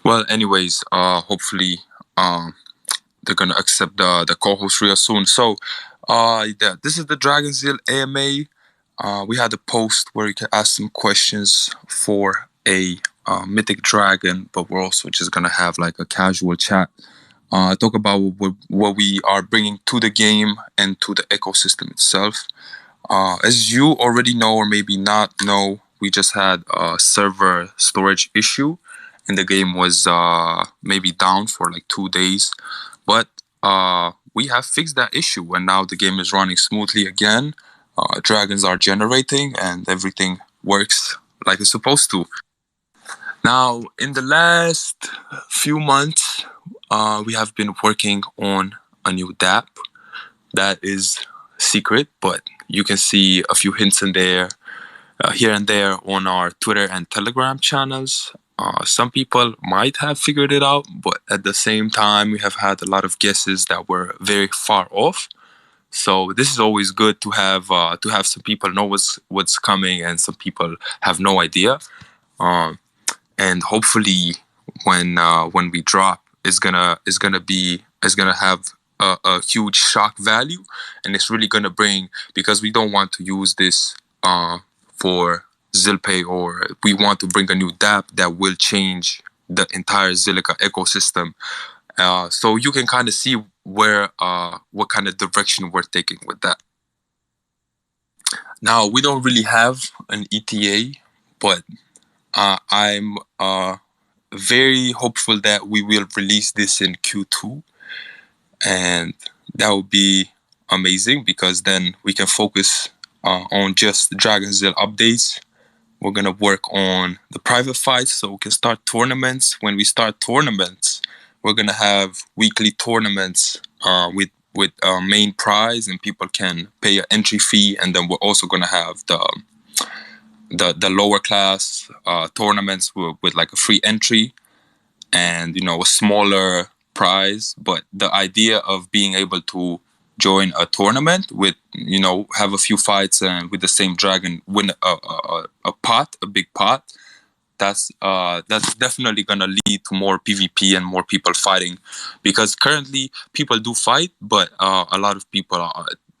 Well, anyways, hopefully, um, they're gonna accept the co-host real soon. So, yeah, this is the DragonZil AMA. We had a post where you can ask some questions for a mythic dragon, but we're also just gonna have like a casual chat. Talk about what we are bringing to the game and to the ecosystem itself. As you already know, or maybe not know, we just had a server storage issue, and the game was maybe down for like 2 days. But we have fixed that issue, and now the game is running smoothly again. Dragons are generating, and everything works like it's supposed to. Now, in the last few months, we have been working on a new DApp that is secret, but you can see a few hints in there, here and there on our Twitter and Telegram channels. Some people might have figured it out, but at the same time, we have had a lot of guesses that were very far off. So this is always good to have some people know what's coming, and some people have no idea. Um, and hopefully, when we drop, it's gonna have a huge shock value, and it's really gonna bring, because we don't want to use this for Zilpay, or we want to bring a new DApp that will change the entire Zilliqa ecosystem. So you can kind of see where what kind of direction we're taking with that. Now, we don't really have an ETA, but I'm very hopeful that we will release this in Q2, and that would be amazing, because then we can focus on just DragonZil updates. We're gonna work on the private fights so we can start tournaments. When we start tournaments, we're gonna have weekly tournaments with main prize, and people can pay an entry fee. And then we're also gonna have the lower class tournaments with like a free entry, and a smaller prize. But the idea of being able to join a tournament with, have a few fights and with the same dragon win a big pot, that's definitely gonna lead to more PvP and more people fighting, because currently people do fight, but a lot of people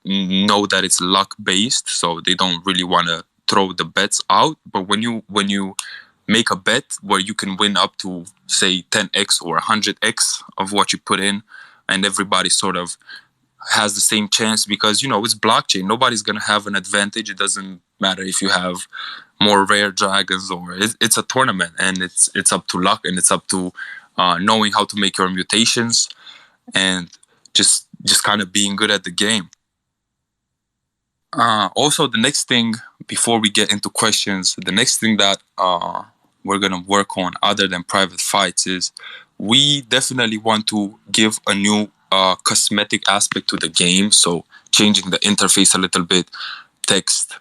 know that it's luck based, so they don't really want to throw the bets out. But when you make a bet where you can win up to, say, 10x or 100x of what you put in, and everybody sort of has the same chance, because it's blockchain. Nobody's gonna have an advantage. It doesn't matter if you have more rare dragons, or it's a tournament, and it's up to luck, and it's up to knowing how to make your mutations, and just kind of being good at the game. Also, the next thing, before we get into questions, the next thing that we're gonna work on, other than private fights, is we definitely want to give a new cosmetic aspect to the game. So changing the interface a little bit, text,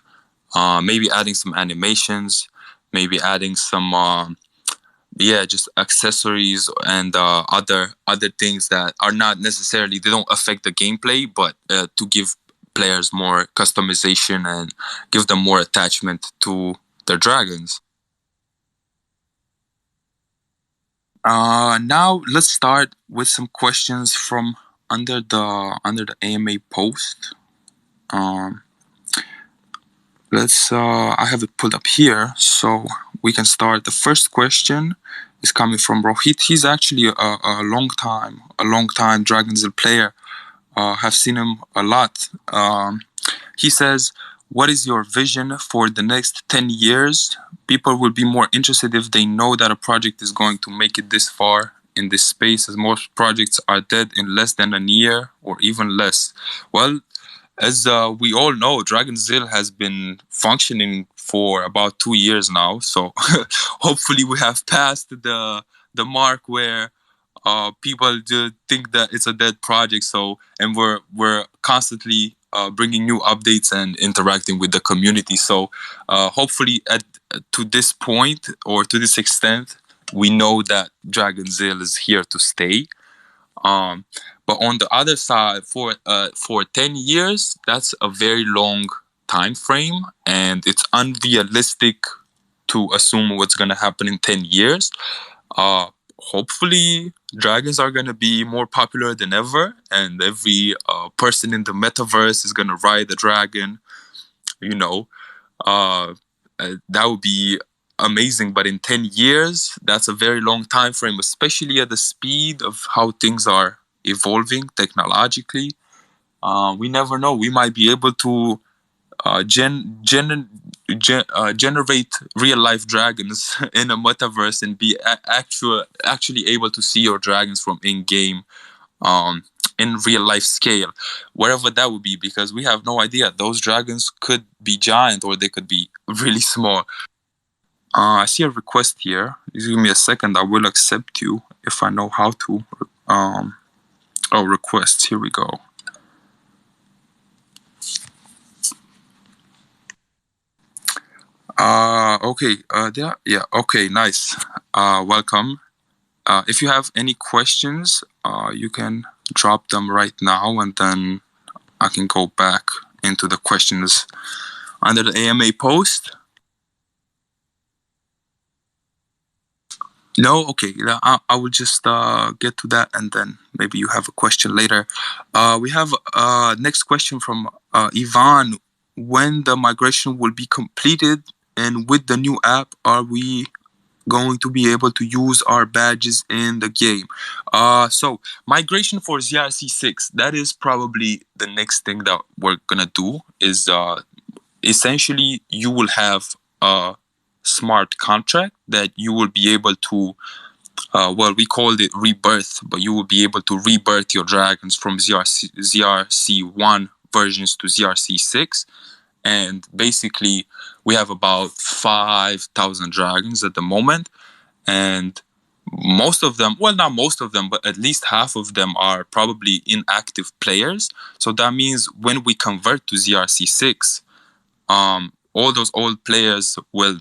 maybe adding some animations, maybe adding some just accessories and other things that are not necessarily, they don't affect the gameplay, but to give players more customization and give them more attachment to their dragons. Now let's start with some questions from under the AMA post. Um, let's I have it pulled up here, so we can start. The first question is coming from Rohit. He's actually a long time DragonZil player. Have seen him a lot. He says, "What is your vision for the next 10 years? People will be more interested if they know that a project is going to make it this far in this space, as most projects are dead in less than a year or even less." Well, as we all know, DragonZil has been functioning for about 2 years now. So hopefully we have passed the mark where people do think that it's a dead project. So, and we're constantly bringing new updates and interacting with the community. So hopefully to this point, or to this extent, we know that DragonZil is here to stay. But on the other side, for 10 years, that's a very long time frame, and it's unrealistic to assume what's going to happen in 10 years. hopefully dragons are going to be more popular than ever, and every person in the metaverse is going to ride a dragon, you know. uh, that would be amazing. But in 10 years, that's a very long time frame, especially at the speed of how things are evolving technologically. We never know. We might be able to generate real life dragons in a metaverse and be actually able to see your dragons from in game, um, in real life scale, wherever that would be, because we have no idea. Those dragons could be giant or they could be really small. I see a request here. Just give me a second. I will accept you if I know how to. Um, oh, requests. Here we go. Okay. Yeah. Okay. Nice. Welcome. If you have any questions, you can drop them right now, and then I can go back into the questions under the AMA post. No, okay. I will just get to that, and then maybe you have a question later. We have next question from Ivan. When the migration will be completed, and with the new app, are we going to be able to use our badges in the game? So migration for ZRC6, that is probably the next thing that we're gonna do. Is essentially you will have a smart contract that you will be able to, well, we called it rebirth, but you will be able to rebirth your dragons from ZRC1 versions to ZRC6. And basically, we have about 5,000 dragons at the moment. And most of them, well, not most of them, but at least half of them are probably inactive players. So that means when we convert to ZRC6, all those old players will,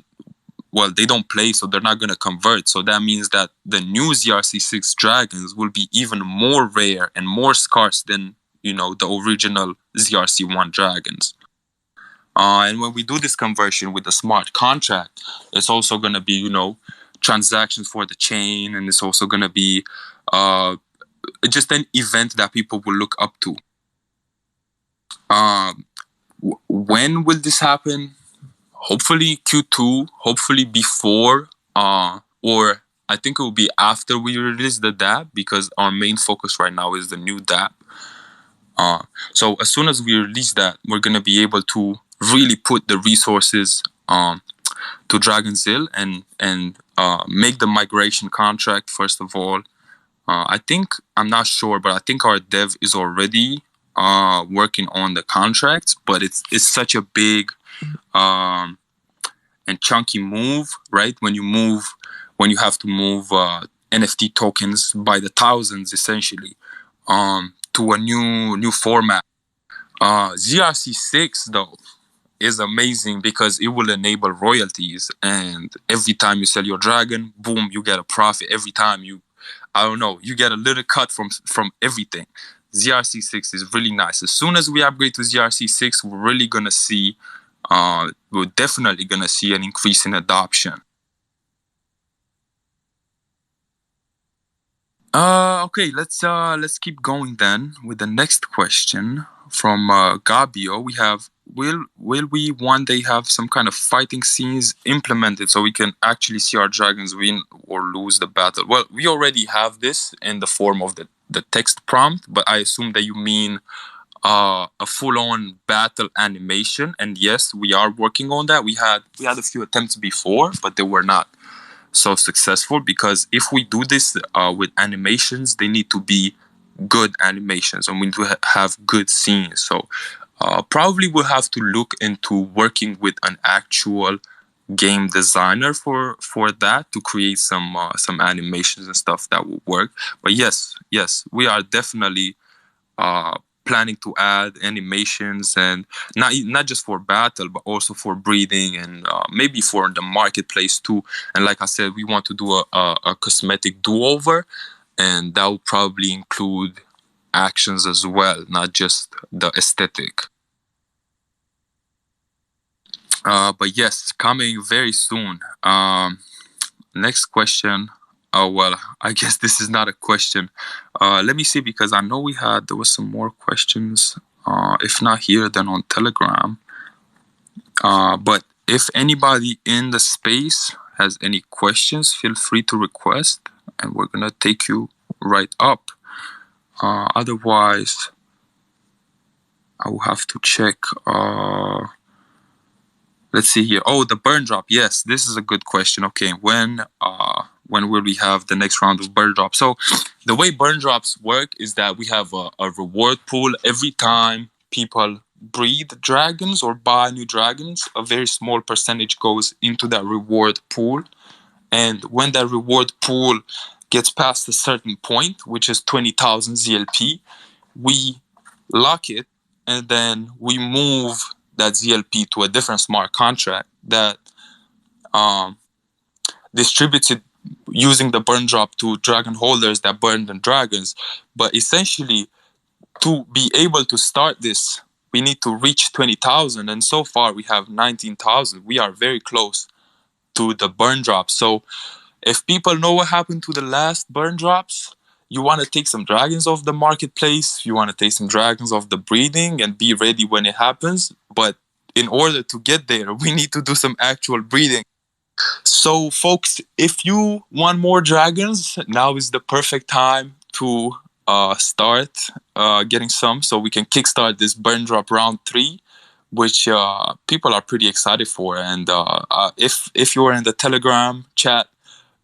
well, they don't play, so they're not going to convert. So that means that the new ZRC6 dragons will be even more rare and more scarce than, the original ZRC1 dragons. And when we do this conversion with the smart contract, it's also going to be, transactions for the chain, and it's also going to be just an event that people will look up to. When will this happen? Hopefully Q2, hopefully before, or I think it will be after we release the DApp, because our main focus right now is the new DApp. So as soon as we release that, we're going to be able to really put the resources to DragonZil and make the migration contract first of all. I think, I'm not sure, but I think our dev is already working on the contracts, but it's such a big and chunky move, right? When you have to move NFT tokens by the thousands, essentially, to a new format. ZRC6 though is amazing because it will enable royalties, and every time you sell your dragon, boom, you get a profit. Every time you get a little cut from everything. ZRC6 is really nice. As soon as we upgrade to ZRC6, we're really gonna see, we're definitely gonna see an increase in adoption. Okay, let's keep going then with the next question from Gabio. We have, will we one day have some kind of fighting scenes implemented so we can actually see our dragons win or lose the battle? Well, we already have this in the form of the text prompt, but I assume that you mean a full-on battle animation. And yes, we are working on that. We had a few attempts before, but they were not so successful, because if we do this with animations, they need to be good animations, and we need to have good scenes. So probably we'll have to look into working with an actual game designer for that, to create some animations and stuff that will work. But yes, we are definitely planning to add animations, and not just for battle, but also for breeding, and maybe for the marketplace too. And like I said, we want to do a cosmetic do-over, and that will probably include actions as well, not just the aesthetic. But yes, coming very soon. Next question. Oh well, I guess this is not a question. Let me see, because I know there was some more questions. If not here, then on Telegram. But if anybody in the space has any questions, feel free to request, and we're gonna take you right up. Otherwise, I will have to check. Let's see here. Oh, the burn drop. Yes, this is a good question. Okay, when will we have the next round of burn drop? So the way burn drops work is that we have a reward pool every time people breed dragons or buy new dragons. A very small percentage goes into that reward pool, and when that reward pool gets past a certain point, which is 20,000 ZLP, we lock it, and then we move that ZLP to a different smart contract that um, distributes it using the burn drop to dragon holders that burn the dragons. But essentially, to be able to start this, we need to reach 20,000, and so far we have 19,000. We are very close to the burn drop. So if people know what happened to the last burn drops, you want to take some dragons off the marketplace, you want to take some dragons off the breeding and be ready when it happens. But in order to get there, we need to do some actual breeding. So, folks, if you want more dragons, now is the perfect time to start getting some, so we can kickstart this burn drop round 3, which people are pretty excited for. And if you are in the Telegram chat,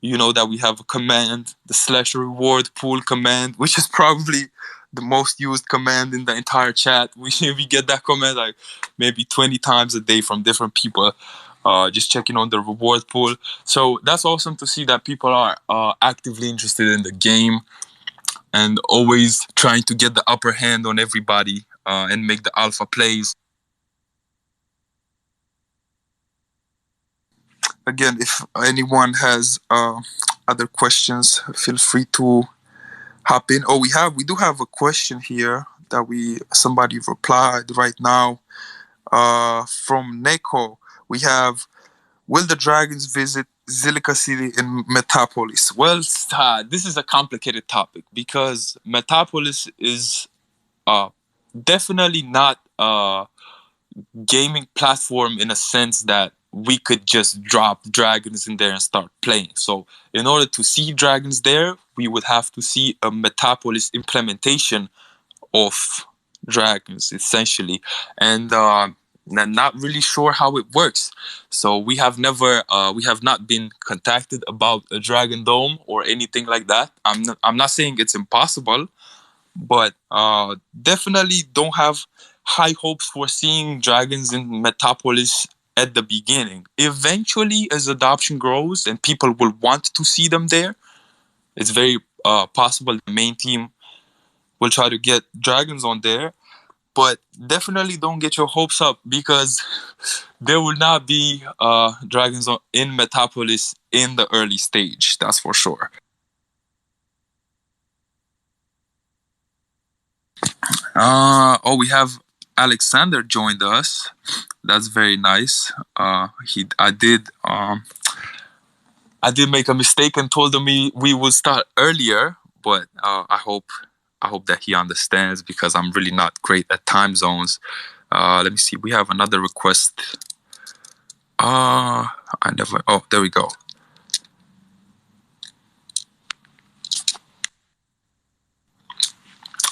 you know that we have a command, the /reward pool command, which is probably the most used command in the entire chat. We get that command like maybe 20 times a day from different people, just checking on the reward pool. So that's awesome to see that people are actively interested in the game and always trying to get the upper hand on everybody and make the alpha plays. Again, if anyone has other questions, feel free to hop in. Oh, we do have a question here that somebody replied right now from Neko. We have, will the dragons visit Zilliqa city in Metapolis? Well, this is a complicated topic because Metapolis is definitely not gaming platform in a sense that we could just drop dragons in there and start playing. So in order to see dragons there, we would have to see a Metapolis implementation of dragons, essentially. And I'm not really sure how it works. So we have not been contacted about a dragon dome or anything like that. I'm not saying it's impossible, but definitely don't have high hopes for seeing dragons in Metapolis at the beginning. Eventually, as adoption grows and people will want to see them there, it's very possible the main team will try to get dragons on there. But definitely don't get your hopes up because there will not be dragons in Metapolis in the early stage. That's for sure. We have Alexander joined us. That's very nice. I did make a mistake and told him we would start earlier, but I hope that he understands because I'm really not great at time zones. Let me see. We have another request. Oh, there we go.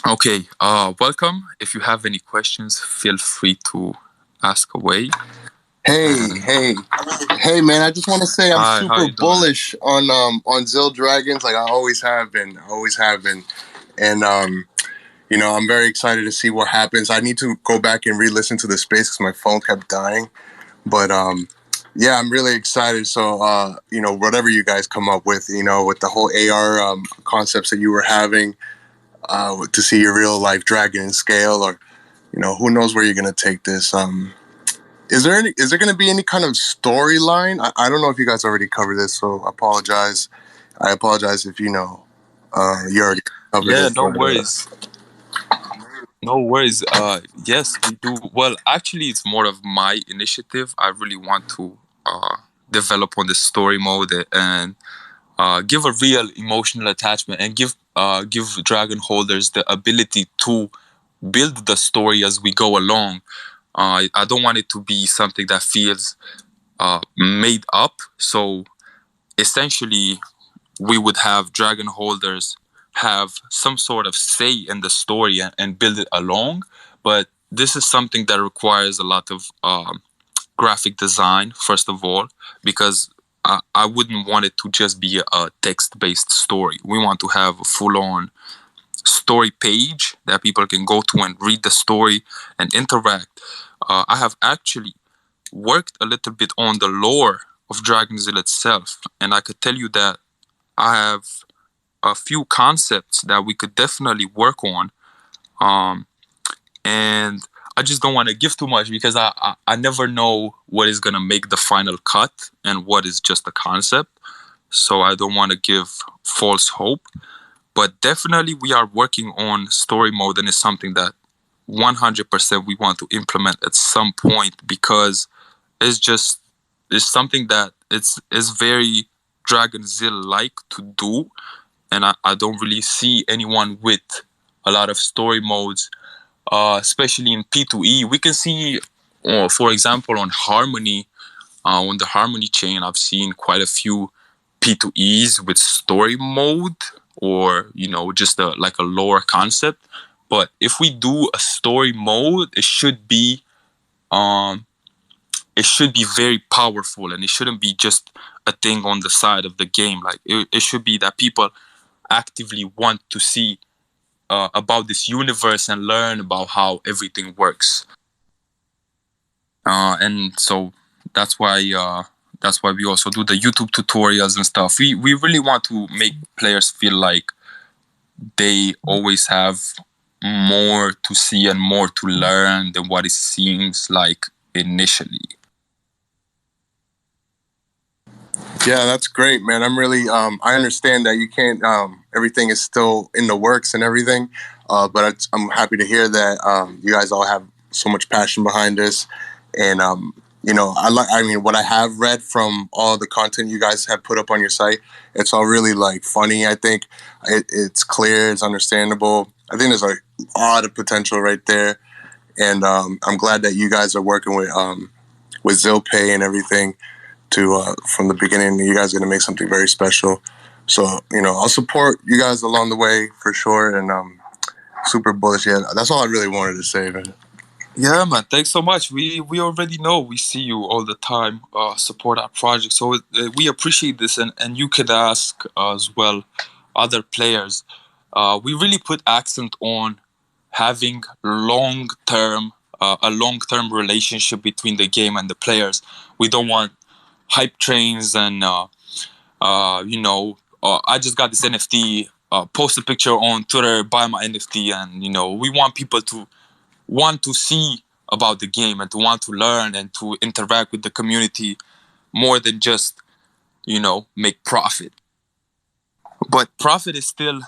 Okay, welcome. If you have any questions, feel free to ask away. Hey, man! I just want to say I'm super bullish on Zil Dragons, like I always have been, and I'm very excited to see what happens. I need to go back and re-listen to the space because my phone kept dying, but yeah, I'm really excited. So whatever you guys come up with, with the whole AR concepts that you were having, to see your real life dragon in scale, or who knows where you're gonna take this. Is there going to be any kind of storyline? I don't know if you guys already covered this, so I apologize if you already covered it. Yeah, no worries. No worries. Yes, we do. Well, actually, it's more of my initiative. I really want to develop on the story mode and give a real emotional attachment, and give dragon holders the ability to build the story as we go along. I don't want it to be something that feels made up. So essentially, we would have dragon holders have some sort of say in the story and build it along. But this is something that requires a lot of graphic design, first of all, because I wouldn't want it to just be a text-based story. We want to have a full-on story page that people can go to and read the story and interact. I have actually worked a little bit on the lore of DragonZil itself, and I could tell you that I have a few concepts that we could definitely work on. And I just don't want to give too much because I never know what is going to make the final cut and what is just a concept. So I don't want to give false hope. But definitely we are working on story mode, and it's something that 100% we want to implement at some point, because it's something that it's very DragonZil like to do, and I don't really see anyone with a lot of story modes, especially in P2E. We can see, for example, on Harmony, on the Harmony chain, I've seen quite a few P2Es with story mode, or just like a lore concept. But if we do a story mode, it should be very powerful, and it shouldn't be just a thing on the side of the game. Like it should be that people actively want to see about this universe and learn about how everything works. And so that's why we also do the YouTube tutorials and stuff. We really want to make players feel like they always have more to see and more to learn than what it seems like initially. Yeah, that's great, man. I'm really, I understand that you can't, everything is still in the works and everything, but I'm happy to hear that you guys all have so much passion behind this. And, I mean, what I have read from all the content you guys have put up on your site, it's all really like funny. I think it's clear, it's understandable. I think there's a lot of potential right there. And I'm glad that you guys are working with Zilpay and everything. From the beginning, you guys are going to make something very special. So, I'll support you guys along the way for sure. And super bullish. Yeah, that's all I really wanted to say, man. Yeah, man. Thanks so much. We already know we see you all the time. Support our project, so we appreciate this, and you could ask as well other players. We really put accent on having a long-term relationship between the game and the players. We don't want hype trains and I just got this NFT. Post a picture on Twitter, buy my NFT, and we want people to want to see about the game and to want to learn and to interact with the community more than just make profit. But profit is still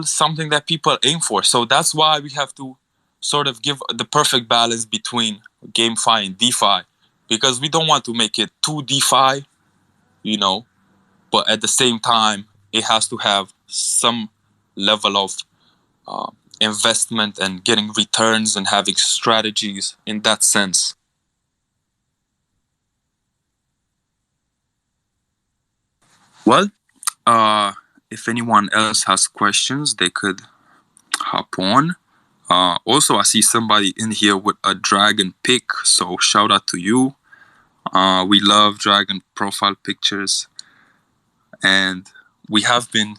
something that people aim for. So that's why we have to sort of give the perfect balance between GameFi and DeFi, because we don't want to make it too DeFi, but at the same time, it has to have some level of investment and getting returns and having strategies in that sense. Well, if anyone else has questions, they could hop on. Also, I see somebody in here with a dragon pic, so shout out to you. We love dragon profile pictures, and we have been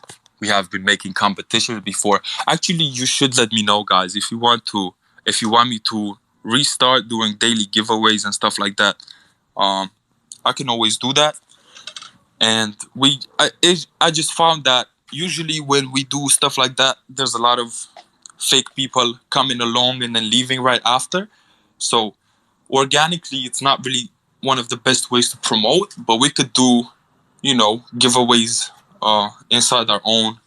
making competitions before. Actually, you should let me know, guys, if you want me to restart doing daily giveaways and stuff like that. I can always do that. And I just found that usually when we do stuff like that, there's a lot of fake people coming along and then leaving right after. So organically, it's not really one of the best ways to promote, but we could do, giveaways inside our own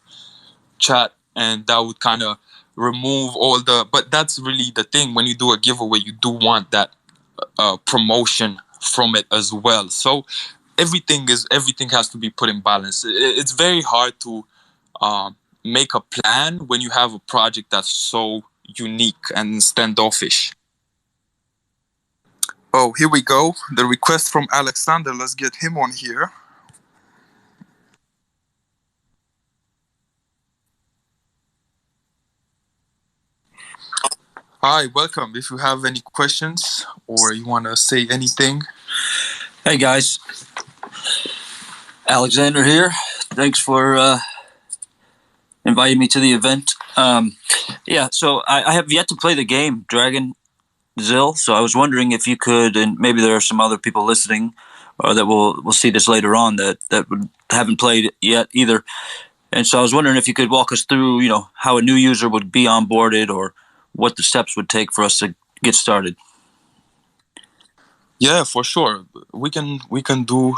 chat, and that would kind of remove all but that's really the thing. When you do a giveaway, you do want that promotion from it as well. So everything has to be put in balance. It's very hard to make a plan when you have a project that's so unique and standoffish. Oh, here we go. The request from Alexander. Let's get him on here. Hi, welcome. If you have any questions or you want to say anything. Hey, guys. Alexander here. Thanks for inviting me to the event. Yeah, so I have yet to play the game, DragonZil. So I was wondering if you could, and maybe there are some other people listening that will see this later on that haven't played it yet either. And so I was wondering if you could walk us through, how a new user would be onboarded or what the steps would take for us to get started. Yeah, for sure. We can do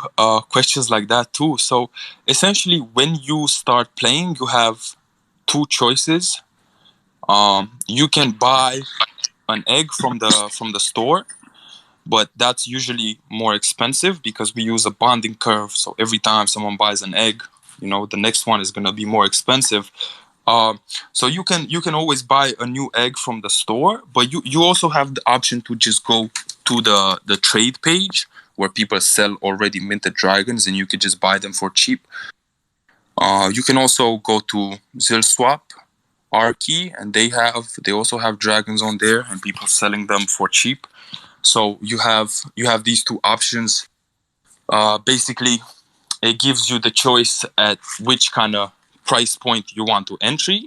questions like that too. So essentially, when you start playing, you have two choices. You can buy an egg from the store, but that's usually more expensive because we use a bonding curve. So every time someone buys an egg, the next one is gonna be more expensive. So you can always buy a new egg from the store, but you also have the option to just go to the trade page where people sell already minted dragons, and you could just buy them for cheap. You can also go to Zilswap, Arky, and they also have dragons on there, and people selling them for cheap. So you have these two options. Basically, it gives you the choice at which kind of price point you want to enter,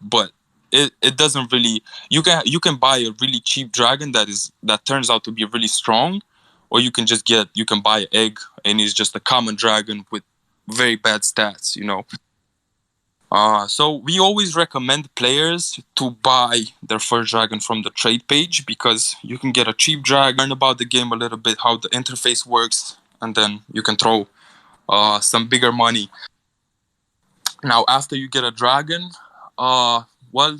but it doesn't really. You can buy a really cheap dragon that turns out to be really strong, or you can buy an egg and it's just a common dragon with very bad stats. So we always recommend players to buy their first dragon from the trade page because you can get a cheap dragon, learn about the game a little bit, how the interface works, and then you can throw some bigger money. Now, after you get a dragon, well,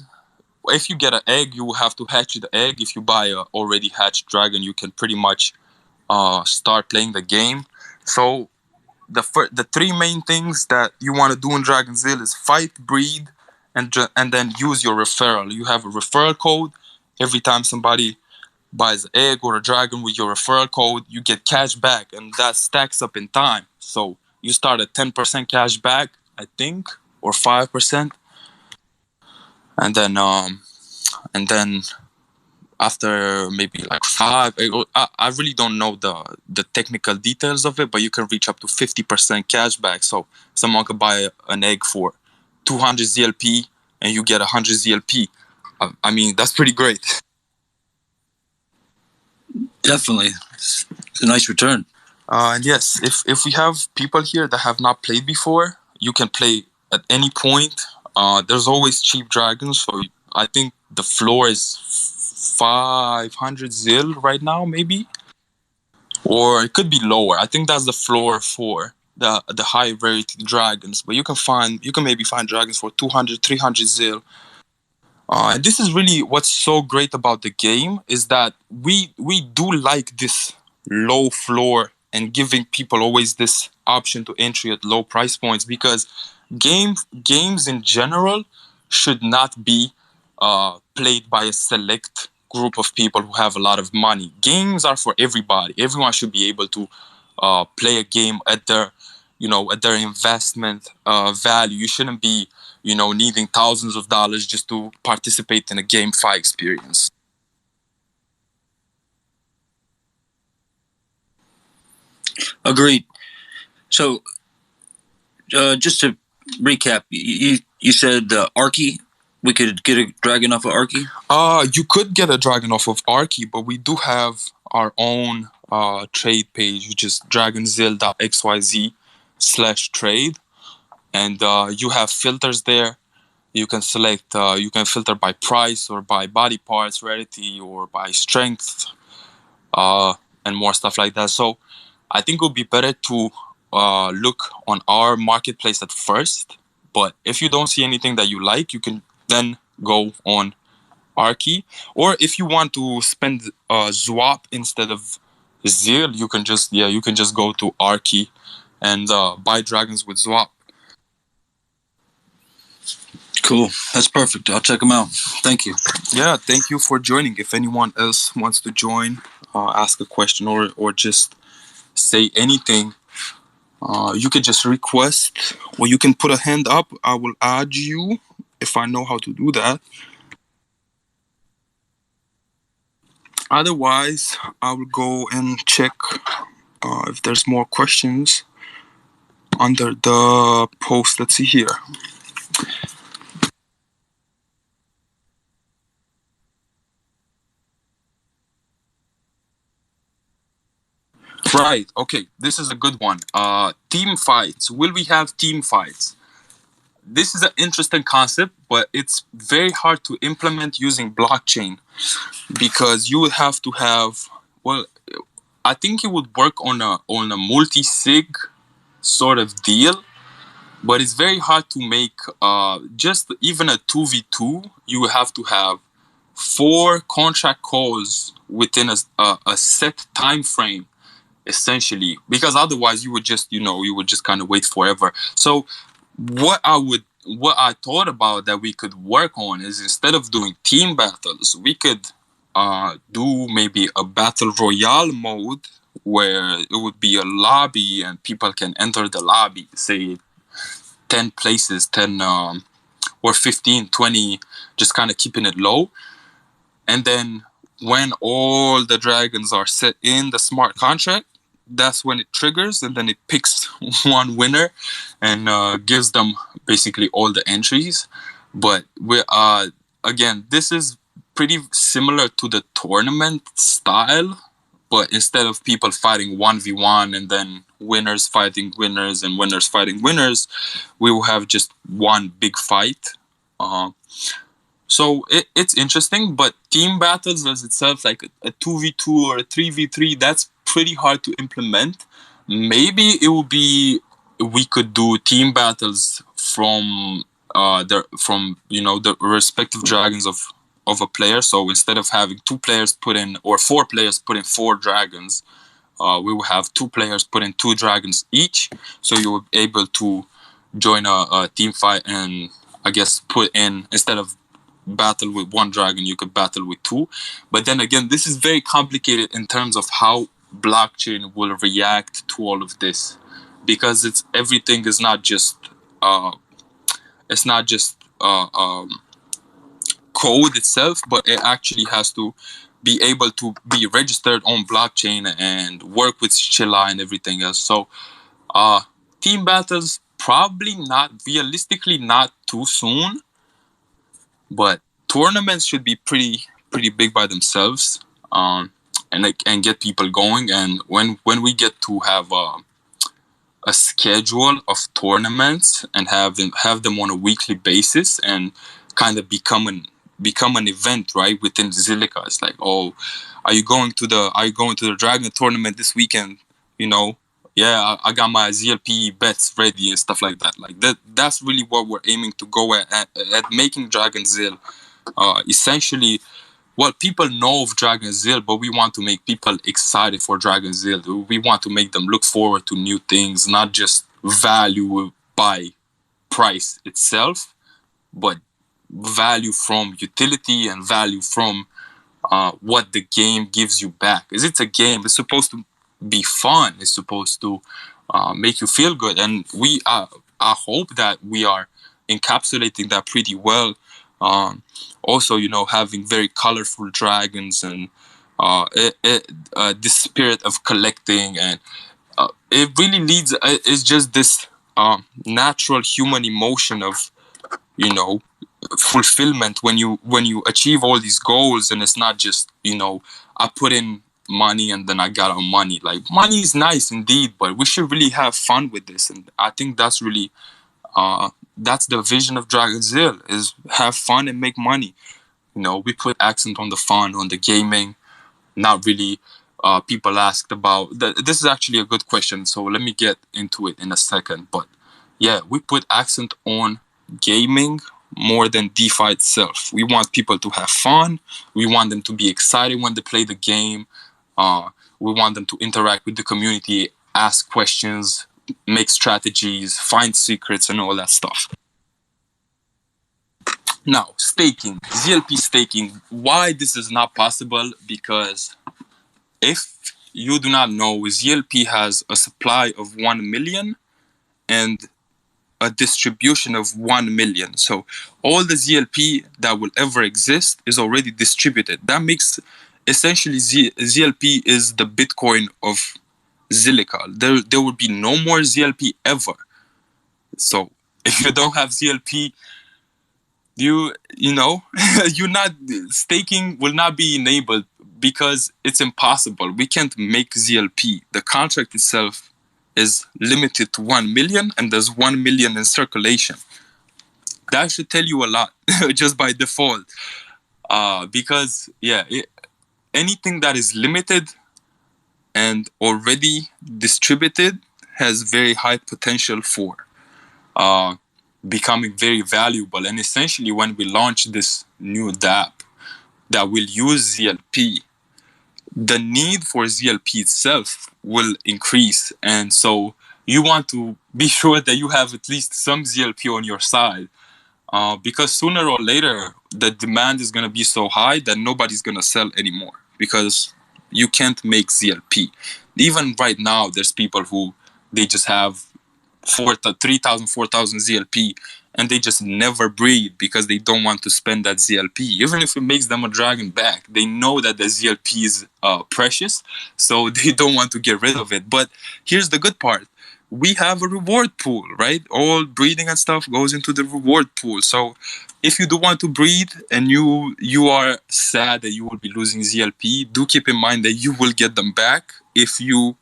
if you get an egg, you will have to hatch the egg. If you buy a already hatched dragon, you can pretty much start playing the game. So the three main things that you want to do in DragonZil is fight, breed, and then use your referral. You have a referral code. Every time somebody buys an egg or a dragon with your referral code, you get cash back, and that stacks up in time. So you start at 10% cash back, I think, or 5%, and then after maybe like I really don't know the technical details of it, but you can reach up to 50% cash back. So someone could buy an egg for 200 ZLP and you get 100 ZLP. I mean, that's pretty great. Definitely. It's a nice return. And yes, if we have people here that have not played before, you can play at any point. There's always cheap dragons, so I think the floor is 500 zil right now, maybe, or it could be lower. I think that's the floor for the high rarity dragons, but you can maybe find dragons for 200, 300 zil. And this is really what's so great about the game is that we do like this low floor and giving people always this option to entry at low price points, because games in general should not be played by a select group of people who have a lot of money. Games are for everybody. Everyone should be able to play a game at their investment value. You shouldn't be needing thousands of dollars just to participate in a GameFi experience. Agreed. So, just to recap, you said Arky. We could get a dragon off of Arky? You could get a dragon off of Arky, but we do have our own trade page, which is DragonZil.xyz/trade. And you have filters there. You can select, you can filter by price or by body parts, rarity, or by strength, and more stuff like that. So I think it would be better to look on our marketplace at first. But if you don't see anything that you like, you can then go on Arky. Or if you want to spend Zwap instead of Zil, you can just go to Arky and buy dragons with swap. Cool. That's perfect. I'll check them out. Thank you. Yeah, thank you for joining. If anyone else wants to join, ask a question or just say anything, you can just request or you can put a hand up. I will add you if I know how to do that. Otherwise, I will go and check if there's more questions under the post. Let's see here. Right. Okay. This is a good one. Team fights. Will we have team fights? This is an interesting concept, but it's very hard to implement using blockchain because you would have to have. Well, I think it would work on a multi-sig sort of deal, but it's very hard to make. Just even a 2v2, you would have to have 4 contract calls within a set time frame, essentially, because otherwise you would just kind of wait forever. So what I thought about that we could work on is, instead of doing team battles, we could do maybe a battle royale mode where it would be a lobby and people can enter the lobby, say 10 places, 10 or 15, 20, just kind of keeping it low. And then when all the dragons are set in the smart contract, that's when it triggers, and then it picks one winner and gives them basically all the entries. But again, this is pretty similar to the tournament style, but instead of people fighting 1v1 and then winners fighting winners and winners fighting winners, we will have just one big fight. So it's interesting, but team battles as itself, like a 2v2 or a 3v3, that's pretty hard to implement. Maybe we could do team battles from the respective dragons of a player. So instead of having 2 players put in, or 4 players put in 4 dragons, we will have 2 players put in 2 dragons each. So you will be able to join a team fight and, I guess, put in, instead of battle with 1 dragon, you could battle with 2. But then again, this is very complicated in terms of how blockchain will react to all of this, because everything is not just code itself, but it actually has to be able to be registered on blockchain and work with Zilliqa and everything else. So team battles, probably not, realistically not too soon, but tournaments should be pretty big by themselves, and get people going. And when we get to have a schedule of tournaments and have them on a weekly basis and kind of become an event, right, within Zilliqa. It's like, oh, are you going to the Dragon tournament this weekend? Yeah, I got my ZLP bets ready and stuff like that. Like that's really what we're aiming to go at making DragonZil. Essentially, well, people know of DragonZil, but we want to make people excited for DragonZil. We want to make them look forward to new things, not just value by price itself, but value from utility and value from what the game gives you back. Because it's a game. It's supposed to be fun. It's supposed to make you feel good. And I hope that we are encapsulating that pretty well. Also, having very colorful dragons and this spirit of collecting, and it really leads. It's just this natural human emotion of fulfillment when you achieve all these goals, and it's not just I put in money and then I got money. Like, money is nice indeed, but we should really have fun with this, and I think that's really that's the vision of DragonZil, is have fun and make money. We put accent on the fun, on the gaming. Not really. People asked about this is actually a good question, so let me get into it in a second. But yeah, we put accent on gaming more than DeFi itself. We want people to have fun. We want them to be excited when they play the game. We want them to interact with the community, ask questions, make strategies, find secrets, and all that stuff. Now, staking, ZLP staking. Why this is not possible? Because if you do not know, ZLP has a supply of 1 million and a distribution of 1 million. So all the ZLP that will ever exist is already distributed. That makes essentially ZLP is the Bitcoin of Zilliqa. There will be no more ZLP ever. So if you don't have ZLP, you know you're not staking will not be enabled because it's impossible. We can't make ZLP. The contract itself is limited to 1 million, and there's 1 million in circulation. That should tell you a lot just by default, because anything that is limited and already distributed has very high potential for becoming very valuable. And essentially, when we launch this new DApp that will use ZLP, the need for ZLP itself will increase. And so you want to be sure that you have at least some ZLP on your side, because sooner or later, the demand is going to be so high that nobody's going to sell anymore because you can't make ZLP. Even right now, there's people who they just have 3,000, 4,000 ZLP, and they just never breed because they don't want to spend that ZLP. Even if it makes them a dragon back, they know that the ZLP is precious, so they don't want to get rid of it. But here's the good part. We have a reward pool, right? All breeding and stuff goes into the reward pool. So if you do want to breed and you are sad that you will be losing ZLP, do keep in mind that you will get them back if you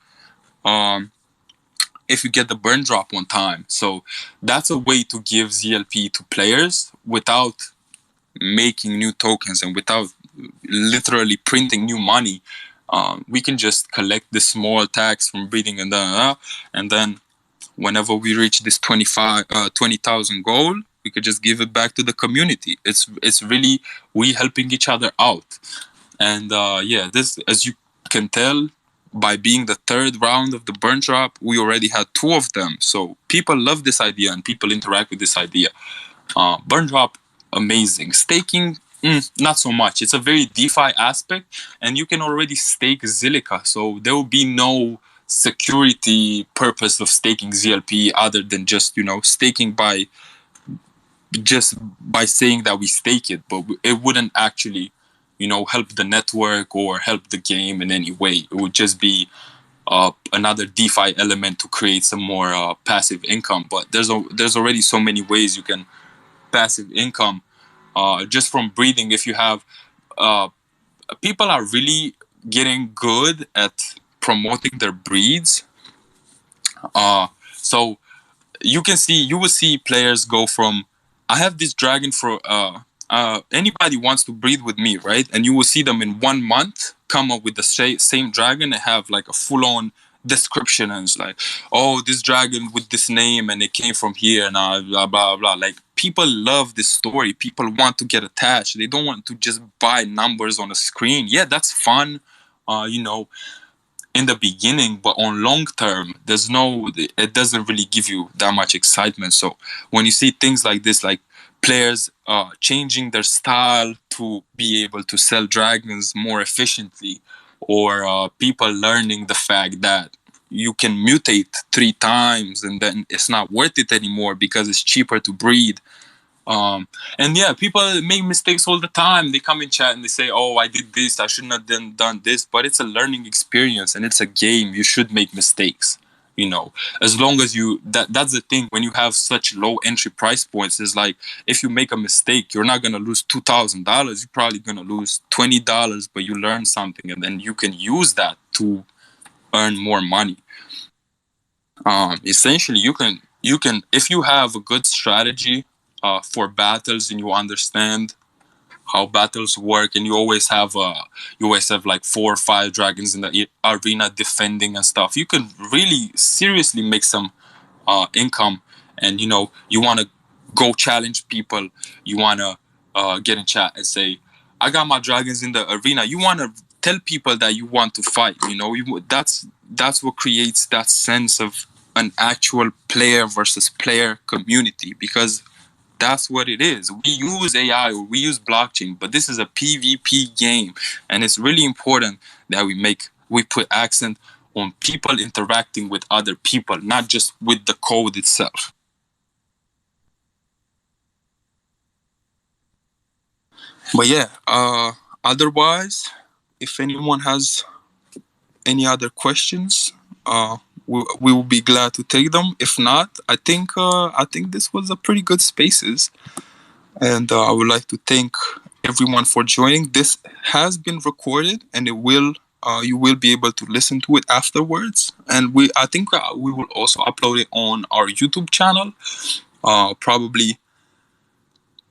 get the burn drop on time. So that's a way to give ZLP to players without making new tokens and without literally printing new money. We can just collect the small tax from breeding and then whenever we reach this 20,000 goal, we could just give it back to the community. It's really we helping each other out. And this, as you can tell, by being the third round of the burn drop, we already had 2 of them. So people love this idea and people interact with this idea. Burn drop, amazing. Staking, not so much. It's a very DeFi aspect, and you can already stake Zilliqa. So there will be no security purpose of staking ZLP other than just, staking by saying that we stake it, but it wouldn't actually help the network or help the game in any way. It would just be another DeFi element to create some more passive income. But there's already so many ways you can passive income just from breeding. If you have people are really getting good at promoting their breeds. So you will see players go from, I have this dragon for anybody wants to breed with me, right? And you will see them in 1 month come up with the same dragon and have like a full-on description, and it's like, oh, this dragon with this name and it came from here and blah blah blah. Like, people love this story. People want to get attached. They don't want to just buy numbers on a screen. Yeah, that's fun, in the beginning, but on long term, it doesn't really give you that much excitement. So when you see things like this, like players changing their style to be able to sell dragons more efficiently, or people learning the fact that you can mutate 3 times and then it's not worth it anymore because it's cheaper to breed. And yeah, people make mistakes all the time. They come in chat and they say, oh, I did this, I shouldn't have done this. But it's a learning experience and it's a game. You should make mistakes, as long as that's the thing. When you have such low entry price points, it's like, if you make a mistake, you're not going to lose $2,000. You're probably going to lose $20, but you learn something and then you can use that to earn more money. Essentially, you can, if you have a good strategy for battles and you understand how battles work, and you always have like 4 or 5 dragons in the arena defending and stuff, you can really seriously make some income. And you want to go challenge people, you want to get in chat and say, I got my dragons in the arena. You want to tell people that you want to fight. That's what creates that sense of an actual player versus player community, because that's what it is. We use AI or we use blockchain, but this is a PvP game, and it's really important that we put accent on people interacting with other people, not just with the code itself. But yeah, otherwise, if anyone has any other questions, we will be glad to take them. If not, I think this was a pretty good spaces, and I would like to thank everyone for joining. This has been recorded, and it will you will be able to listen to it afterwards. And I think we will also upload it on our YouTube channel, probably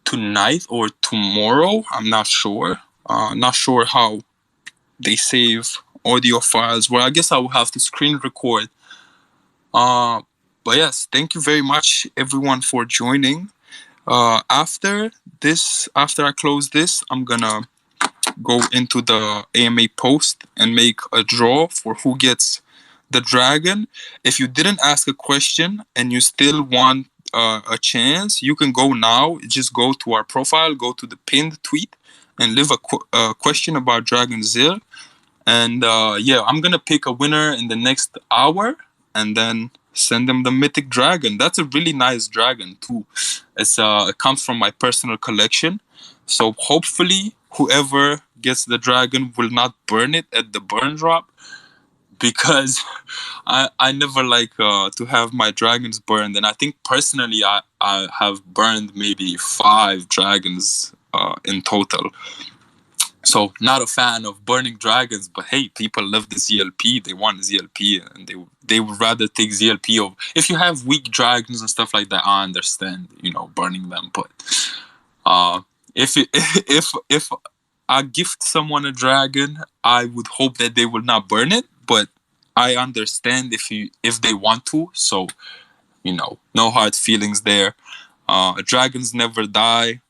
tonight or tomorrow. I'm not sure. Not sure how they save audio files. Well, I guess I will have to screen record. But yes, thank you very much, everyone, for joining. After I close this, I'm gonna go into the AMA post and make a draw for who gets the dragon. If you didn't ask a question and you still want a chance, you can go now. Just go to our profile, go to the pinned tweet, and leave a question about DragonZil. And yeah, I'm gonna pick a winner in the next hour, and then send them the mythic dragon. That's a really nice dragon too. It comes from my personal collection, so hopefully whoever gets the dragon will not burn it at the burn drop, because I never like to have my dragons burned. And I think personally I have burned maybe 5 dragons in total. So not a fan of burning dragons, but hey, people love the ZLP. They want ZLP, and they would rather take ZLP over. If you have weak dragons and stuff like that, I understand, burning them. But if I gift someone a dragon, I would hope that they will not burn it. But I understand if they want to. So no hard feelings there. Dragons never die.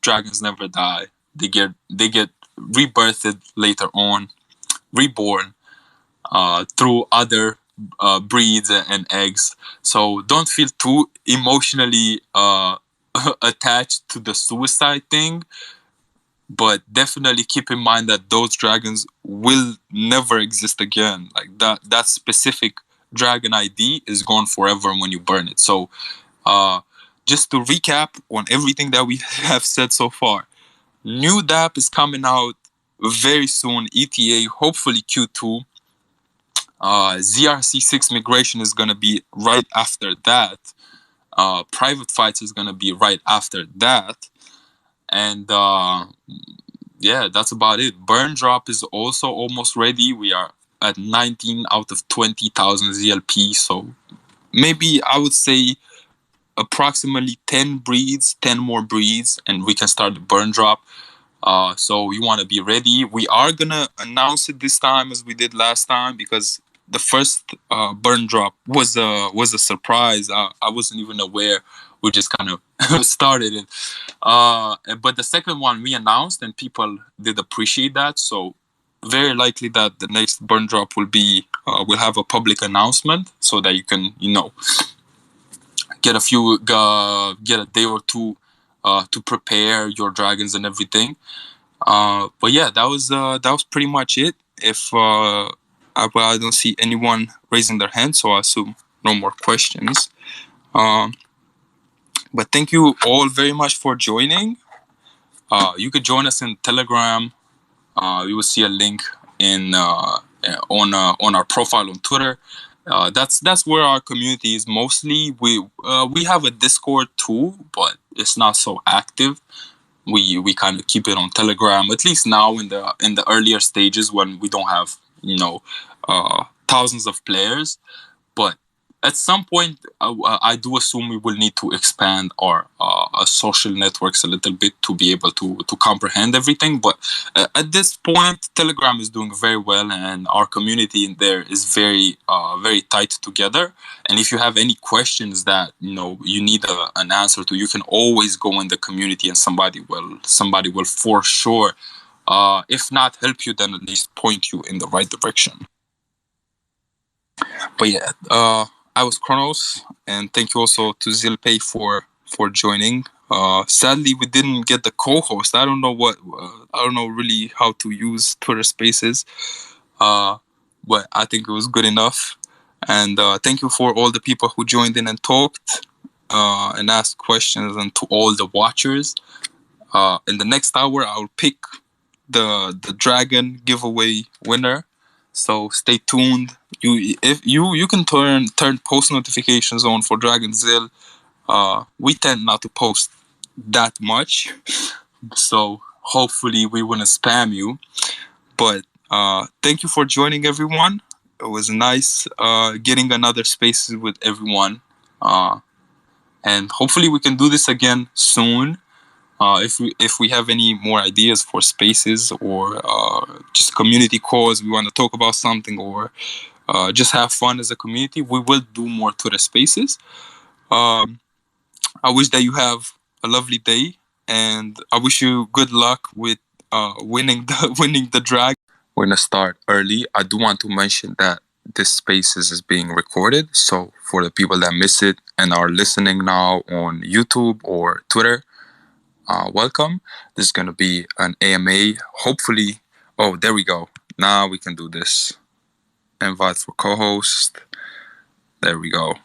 Dragons never die. They get rebirthed later on, reborn through other breeds and eggs. So don't feel too emotionally attached to the suicide thing, but definitely keep in mind that those dragons will never exist again. Like that specific dragon ID is gone forever when you burn it. So just to recap on everything that we have said so far, new DApp is coming out very soon, ETA, hopefully Q2. ZRC6 migration is going to be right after that. Private fights is going to be right after that. And yeah, that's about it. Burn drop is also almost ready. We are at 19 out of 20,000 ZLP. So maybe I would say approximately 10 more breeds, and we can start the burn drop. So you want to be ready. We are gonna announce it this time as we did last time, because the first burn drop was a surprise. I wasn't even aware. We just kind of started it. But the second one we announced, and people did appreciate that. So very likely that the next burn drop will have a public announcement, so that you can get a day or two to prepare your dragons and everything. But yeah, that was pretty much it. If I don't see anyone raising their hand, so I assume no more questions. But thank you all very much for joining. You could join us in Telegram. You will see a link on our profile on Twitter. That's where our community is mostly. We have a Discord too, but it's not so active. We kind of keep it on Telegram, at least now in the earlier stages when we don't have thousands of players. But at some point, I do assume we will need to expand our social networks a little bit to be able to comprehend everything. But at this point, Telegram is doing very well, and our community in there is very very tight together. And if you have any questions that you need an answer to, you can always go in the community, and somebody will for sure If not help you, then at least point you in the right direction. But yeah, I was Kronos, and thank you also to Zilliqa for joining. Sadly, we didn't get the co-host. I don't know I don't know really how to use Twitter Spaces, but I think it was good enough. And thank you for all the people who joined in and talked and asked questions, and to all the watchers. In the next hour, I'll pick the dragon giveaway winner. So stay tuned. You can turn post notifications on for DragonZil. We tend not to post that much, so hopefully we wouldn't spam you. But thank you for joining, everyone. It was nice getting another spaces with everyone, and hopefully we can do this again soon. If we have any more ideas for spaces, or just community calls, we want to talk about something, or just have fun as a community, we will do more Twitter spaces. I wish that you have a lovely day, and I wish you good luck with winning the drag. We're gonna start early. I do want to mention that this spaces is being recorded, so for the people that miss it and are listening now on YouTube or Twitter, welcome. This is gonna be an AMA. Hopefully, oh, there we go. Now we can do this. Invite for co-host. There we go.